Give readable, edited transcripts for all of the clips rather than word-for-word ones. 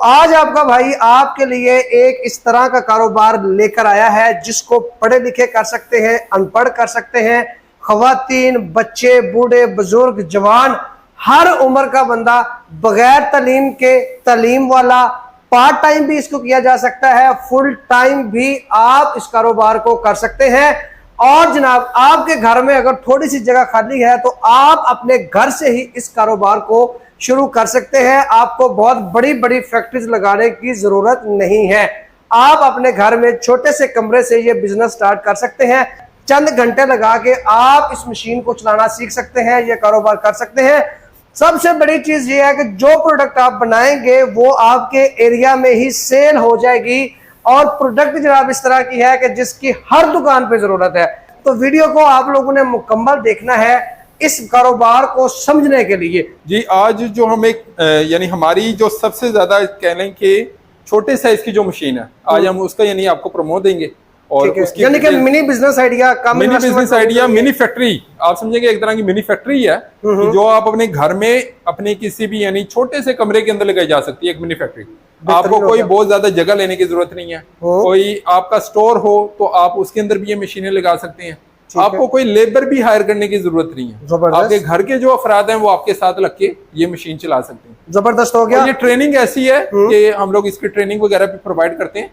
आज आपका भाई आपके लिए एक इस तरह का कारोबार लेकर आया है जिसको पढ़े लिखे कर सकते हैं, अनपढ़ कर सकते हैं, खवातीन, बच्चे, बूढ़े, बुजुर्ग, जवान, हर उम्र का बंदा, बगैर तालीम के, तालीम वाला, पार्ट टाइम भी इसको किया जा सकता है, फुल टाइम भी आप इस कारोबार को कर सकते हैं। और जनाब आपके घर में अगर थोड़ी सी जगह खाली है तो आप अपने घर से ही इस कारोबार को शुरू कर सकते हैं। आपको बहुत बड़ी बड़ी फैक्ट्रीज लगाने की जरूरत नहीं है। आप अपने घर में छोटे से कमरे से ये बिजनेस स्टार्ट कर सकते हैं। चंद घंटे लगा के आप इस मशीन को चलाना सीख सकते हैं, ये कारोबार कर सकते हैं। सबसे बड़ी चीज ये है कि जो प्रोडक्ट आप बनाएंगे वो आपके एरिया में ही सेल हो जाएगी। और प्रोडक्ट जनाब इस तरह की है कि जिसकी हर दुकान पे जरूरत है। तो वीडियो को आप लोगों ने मुकम्मल देखना है इस कारोबार को समझने के लिए। जी, आज जो हम एक यानी हमारी जो सबसे ज्यादा कह लें कि छोटे साइज की जो मशीन है, आज हम उसका यानी आपको प्रमोट देंगे। और उसकी यानी कि mini business idea, mini business idea, mini factory आप समझेंगे, एक तरह की मिनी फैक्ट्री है जो आप अपने घर में अपने किसी भी यानी छोटे से कमरे के अंदर लगाई जा सकती है। एक मिनी फैक्ट्री, आपको कोई बहुत ज्यादा जगह लेने की जरूरत नहीं है। कोई आपका स्टोर हो तो आप उसके अंदर भी ये मशीनें लगा सकते हैं। आपको कोई लेबर भी हायर करने की जरूरत नहीं है। आपके घर के जो अफराद हैं वो आपके साथ लग के ये मशीन चला सकते हैं। जबरदस्त हो गया। ये ट्रेनिंग ऐसी है कि हम लोग इसकी ट्रेनिंग वगैरह भी प्रोवाइड करते हैं।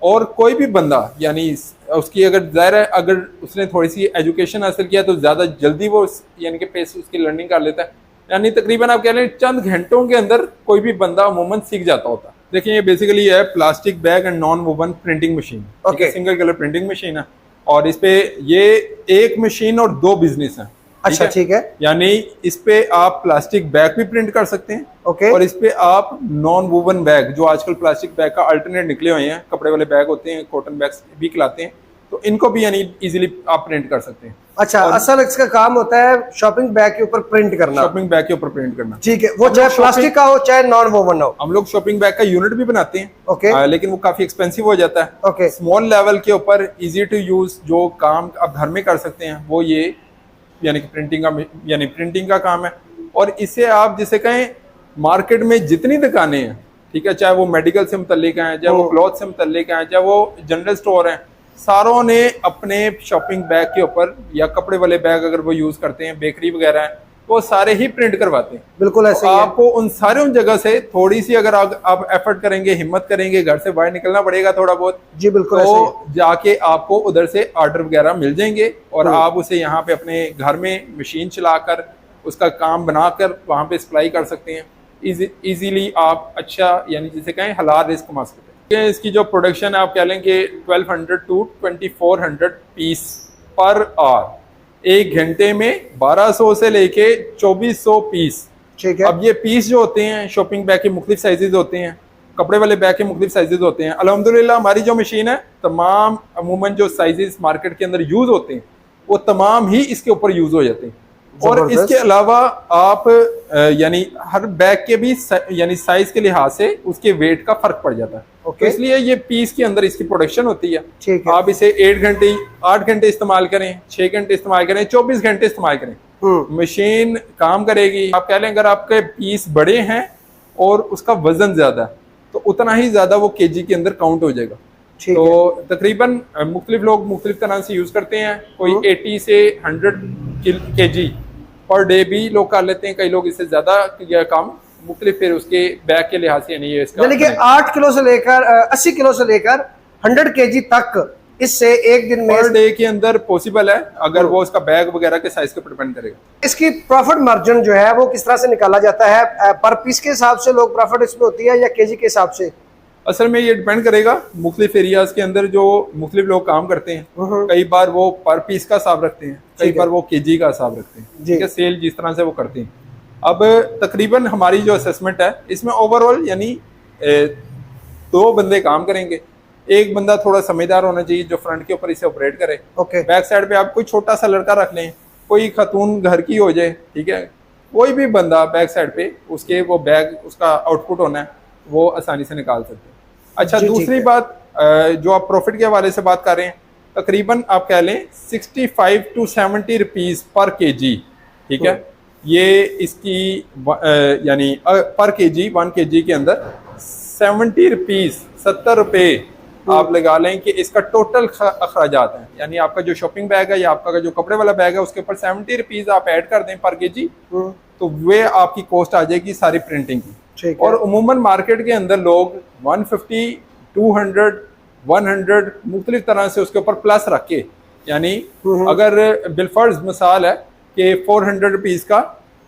और कोई भी बंदा यानी उसकी अगर ज़ाहिर है अगर उसने थोड़ी सी एजुकेशन हासिल किया तो ज़्यादा जल्दी वो यानी कि पेस उसकी लर्निंग कर लेता है। यानी तकरीबन आप कह लें चंद घंटों के अंदर कोई भी बंदा अमूमन सीख जाता होता है। देखिए ये बेसिकली है plastic bag and non woven printing machine. Single colour printing machine है और इस पे ये एक मशीन और दो बिजनेस है। अच्छा, ठीक है। यानी इस पे आप प्लास्टिक बैग भी प्रिंट कर सकते हैं। ओके। और इस पे आप नॉन वुवन बैग, जो आजकल प्लास्टिक बैग का अल्टरनेट निकले हुए हैं, कपड़े वाले बैग होते हैं, कॉटन बैग्स भी खिलाते हैं, तो इनको भी यानी इजीली आप प्रिंट कर सकते हैं। अच्छा, असल इसका काम होता है शॉपिंग बैग के ऊपर प्रिंट करना। शॉपिंग बैग के ऊपर प्रिंट करना, ठीक है। वो चाहे प्लास्टिक का हो चाहे नॉन वोवन हो। हम लोग शॉपिंग बैग का यूनिट भी बनाते हैं। ओके। लेकिन वो काफी एक्सपेंसिव हो जाता है। ओके। स्मॉल लेवल के ऊपर इजी टू यूज जो काम आप घर में कर सकते हैं वो ये यानी कि प्रिंटिंग का काम है। और इसे आप जिसे कहें मार्केट में जितनी दुकानें हैं, ठीक है, चाहे वो मेडिकल से मुतल्लिक हैं, चाहे वो क्लॉथ से मुतल्लिक हैं, चाहे वो जनरल स्टोर हैं, सारों ने अपने शॉपिंग बैग के ऊपर या कपड़े वाले बैग अगर वो यूज करते हैं, बेकरी वगैरह है, वो सारे ही प्रिंट करवाते हैं। बिल्कुल ऐसे तो आपको उन सारे उन जगह से थोड़ी सी अगर आप एफर्ट करेंगे, हिम्मत करेंगे, घर से बाहर निकलना पड़ेगा थोड़ा बहुत। जी बिल्कुल। तो जाके आपको उधर से ऑर्डर वगैरह मिल जाएंगे और आप उसे यहाँ पे अपने घर में मशीन चलाकर उसका काम बनाकर वहाँ पे सप्लाई कर सकते हैं। इजीली आप अच्छा यानी जिसे कहें हलाल रिस्क कमा सकते हैं। इसकी जो प्रोडक्शन है आप कह लें कि 1200 टू 2400 पीस पर आवर, एक घंटे में 1200 से लेके 2400 पीस। ठीक है। अब ये पीस जो होते हैं शॉपिंग बैग के मुख्तलिफ साइजेज होते हैं, कपड़े वाले बैग के मुख्तलिफ साइजेज होते हैं। अल्हम्दुलिल्लाह हमारी जो मशीन है तमाम अमूमन जो साइजेस मार्केट के अंदर यूज होते हैं वो तमाम ही इसके ऊपर यूज हो जाते हैं। और इसके अलावा आप यानी हर बैग के भी यानी साइज के लिहाज से उसके वेट का फर्क पड़ जाता है। तो इसलिए ये पीस के अंदर इसकी प्रोडक्शन होती है। ठीक है। आप इसे 8 घंटे इस्तेमाल करें, 6 घंटे इस्तेमाल करें, 24 घंटे इस्तेमाल करें, मशीन काम करेगी। आप कह लें अगर आपके पीस बड़े हैं और उसका वजन ज्यादा है तो उतना ही ज्यादा वो केजी के अंदर काउंट हो जाएगा। तो तकरीबन मुख्तलिफ लोग मुख्तलिफ तरह से यूज करते हैं। कोई 80 से 100 केजी पर डे भी लोग कर लेते हैं, कई लोग इससे ज्यादा काम मुख्तलिफ फिर उसके बैग के लिहाज से यानी कि 8 किलो से लेकर 80 किलो से लेकर 100 केजी तक इससे एक दिन में पर डे के अंदर पॉसिबल है, अगर वो उसका बैग वगैरह के साइज के ऊपर डिपेंड करेगा। इसकी प्रॉफिट मार्जिन जो है वो किस तरह से निकाला जाता है? पर पीस के हिसाब से लोग प्रॉफिट इसमें होती है या केजी के हिसाब से? असल में ये डिपेंड करेगा मुख्तलिफ एरियाज के अंदर जो मुख्तलिफ लोग काम करते हैं। कई बार वो पर पीस का हिसाब रखते हैं, कई बार वो केजी का हिसाब रखते हैं। ठीक है, सेल जिस तरह से वो करते हैं। अब तकरीबन हमारी जो असेसमेंट है इसमें ओवरऑल यानी 2 बंदे काम करेंगे। एक बंदा थोड़ा समझदार होना चाहिए जो फ्रंट के ऊपर इसे ऑपरेट करे। बैक साइड पे आप कोई छोटा सा लड़का रख लें, कोई खातून घर की हो जाए, ठीक है, कोई भी बंदा बैक साइड पे उसके वो बैग उसका आउटपुट होना है वो आसानी से निकाल सकते हैं। अच्छा, दूसरी बात जो आप प्रॉफिट के हवाले से बात कर रहे हैं, तकरीबन आप कह लें 65 to 70 रुपीज पर केजी। ठीक है, ये इसकी यानी पर केजी 1 केजी के अंदर 70 रुपीज 70 रुपए आप लगा लें कि इसका टोटल अखराजात है, यानी आपका जो शॉपिंग बैग है या आपका जो कपड़े वाला बैग है उसके ऊपर 70 रुपीज आप ऐड कर दें पर केजी, तो वे आपकी कॉस्ट आ जाएगी सारी प्रिंटिंग की। और उमूमन मार्केट के अंदर लोग 150, 200, 100 मुख्तलिफ तरह से उसके ऊपर प्लस रख के, यानी अगर बिलफर्ज मिसाल है कि 400 रुपीज का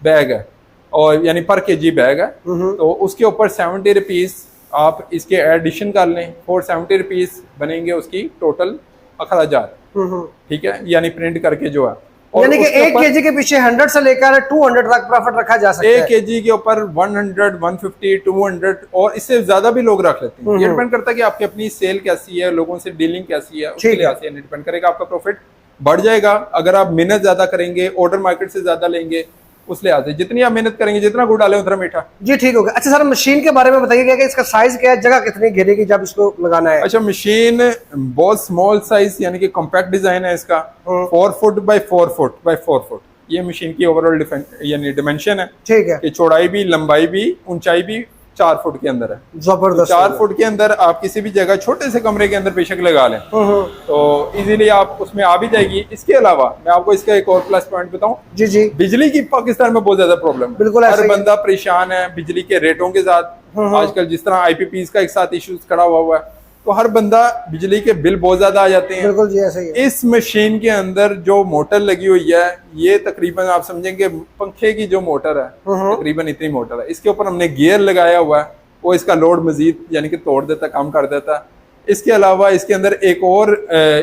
बैग है और यानी पर केजी बैग है, तो उसके ऊपर 70 रुपीज आप इसके एडिशन कर लें, 470 रुपीज बनेंगे उसकी टोटल अखराजात, ठीक है, यानी प्रिंट करके जो है। यानी कि 1 केजी के पीछे 100 से लेकर 200 तक प्रॉफिट रखा जा सकता है। 1 केजी के ऊपर 100, 150, 200 और इससे ज्यादा भी लोग रख लेते हैं। ये डिपेंड करता है कि आपकी अपनी सेल कैसी है, लोगों से डीलिंग कैसी है, उसके लिहाज से डिपेंड करेगा, आपका प्रॉफिट बढ़ जाएगा। अगर आप मेहनत ज्यादा करेंगे, ऑर्डर मार्केट से ज्यादा लेंगे, उस लिहाज से जितनी आप मेहनत करेंगे, जितना गुड़ डालें उतना मीठा। जी ठीक हो गया। अच्छा सर, मशीन के बारे में बताइएगा कि इसका साइज क्या है, जगह कितनी घेरेगी जब इसको लगाना है? अच्छा, मशीन बहुत स्मॉल साइज यानी कि कॉम्पैक्ट डिजाइन है इसका, 4 foot by 4 foot by 4 foot ये मशीन की ओवरऑल यानी डिमेंशन है। ठीक है, कि चौड़ाई भी, लंबाई भी, ऊंचाई भी 4 फुट के अंदर है। जबरदस्त। 4 फुट के अंदर आप किसी भी जगह छोटे से कमरे के अंदर बेशक लगा लें तो इजीली आप उसमें आ भी जाएगी। इसके अलावा मैं आपको इसका एक और प्लस पॉइंट बताऊं। जी जी। बिजली की पाकिस्तान में बहुत ज्यादा प्रॉब्लम है। बिल्कुल, हर बंदा परेशान है बिजली के रेटों के साथ। आजकल जिस तरह IPPs का एक साथ इश्यूज खड़ा हुआ है, तो हर बंदा बिजली के बिल बहुत ज्यादा आ जाते हैं। बिल्कुल जी, ऐसा ही है। इस मशीन के अंदर जो मोटर लगी हुई है, ये तकरीबन आप समझेंगे पंखे की जो मोटर है, तकरीबन इतनी मोटर है। इसके ऊपर हमने गियर लगाया हुआ है, वो इसका लोड मजीद यानी कि तोड़ देता, कम कर देता। इसके अलावा इसके अंदर एक और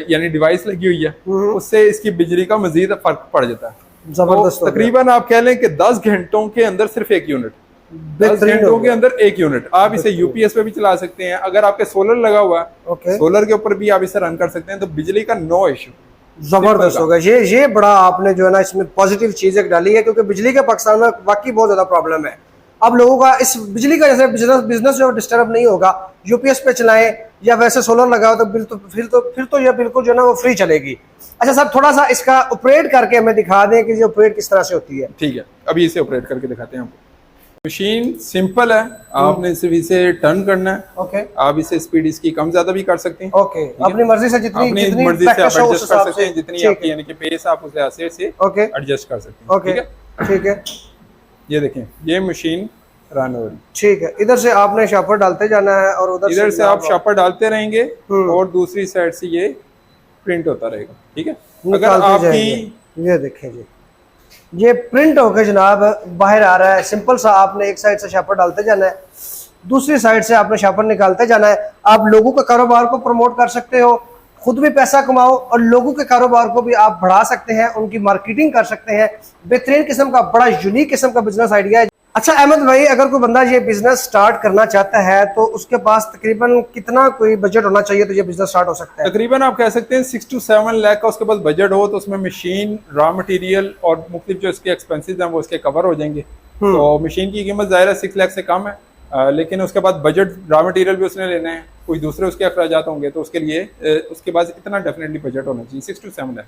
यानी डिवाइस लगी हुई है, उससे इसकी बिजली का मजीद फर्क पड़ जाता है। जबरदस्त। तो तकरीबन आप कह लें कि 10 घंटों के अंदर सिर्फ 1 यूनिट, 10 घंटों के अंदर 1 यूनिट। आप इसे UPS पे भी चला सकते हैं। अगर आपके सोलर लगा हुआ है, सोलर के ऊपर भी आप इसे रन कर सकते हैं, तो बिजली का नो इशू। जबरदस्त होगा। ये बड़ा आपने जो है ना इसमें पॉजिटिव चीज एक डाली है, क्योंकि बिजली के पाकिस्तान में वाकई बहुत ज्यादा प्रॉब्लम है। अब लोगों का इस बिजली का जैसे बिजनेस जो डिस्टर्ब नहीं होगा, UPS पे चलाएं या वैसे सोलर लगाओ तो फिर तो ये बिल्कुल जो है ना वो फ्री चलेगी। अच्छा सर, थोड़ा सा इसका ऑपरेट करके हमें दिखा दें कि ये ऑपरेट किस तरह से होती है। ठीक है, अभी इसे ऑपरेट करके दिखाते हैं आपको। मशीन सिंपल है, आपने सिर्फ इसे टर्न करना है। ओके। आप इसे स्पीड इसकी कम ज्यादा भी कर सकते हैं। ओके, अपनी मर्जी से जितनी मर्जी से आप एडजस्ट कर सकते हैं, जितनी आपकी यानी कि पेस आप उस लिहाज से एडजस्ट कर सकते हैं। ओके, ठीक है। ये देखें, ये मशीन रन हो रही। ठीक है, इधर से आपने शापर डालते जाना है और उधर इधर से आप शापर डालते रहेंगे और दूसरी साइड से ये प्रिंट होता रहेगा। ठीक है, अगर आपकी ये देखें जी, ये प्रिंट होकर जनाब बाहर आ रहा है। सिंपल सा, आपने एक साइड से शापर डालते जाना है, दूसरी साइड से आपने शापर निकालते जाना है। आप लोगों के कारोबार को प्रमोट कर सकते हो, खुद भी पैसा कमाओ और लोगों के कारोबार को भी आप बढ़ा सकते हैं, उनकी मार्केटिंग कर सकते हैं। बेहतरीन किस्म का, बड़ा यूनिक किस्म का बिजनेस आइडिया है। अच्छा अहमद भाई, अगर कोई बंदा ये बिजनेस स्टार्ट करना चाहता है तो उसके पास तकरीबन कितना कोई बजट होना चाहिए तो ये बिजनेस स्टार्ट हो सकता है? तकरीबन आप कह सकते हैं 6 to 7 लाख का उसके पास बजट हो, तो उसमें मशीन, रॉ मटेरियल और मुख्तलिफ जो इसके एक्सपेंसेस हैं वो इसके कवर हो जाएंगे। तो मशीन की कीमत ज़ाहिर है 6 लाख से कम है, लेकिन उसके बाद बजट, रॉ मटेरियल भी उसने लेना है, कोई दूसरे उसके अखराजात होंगे, तो उसके लिए उसके पास इतना डेफिनेटली बजट होना चाहिए 6 to 7 लाख।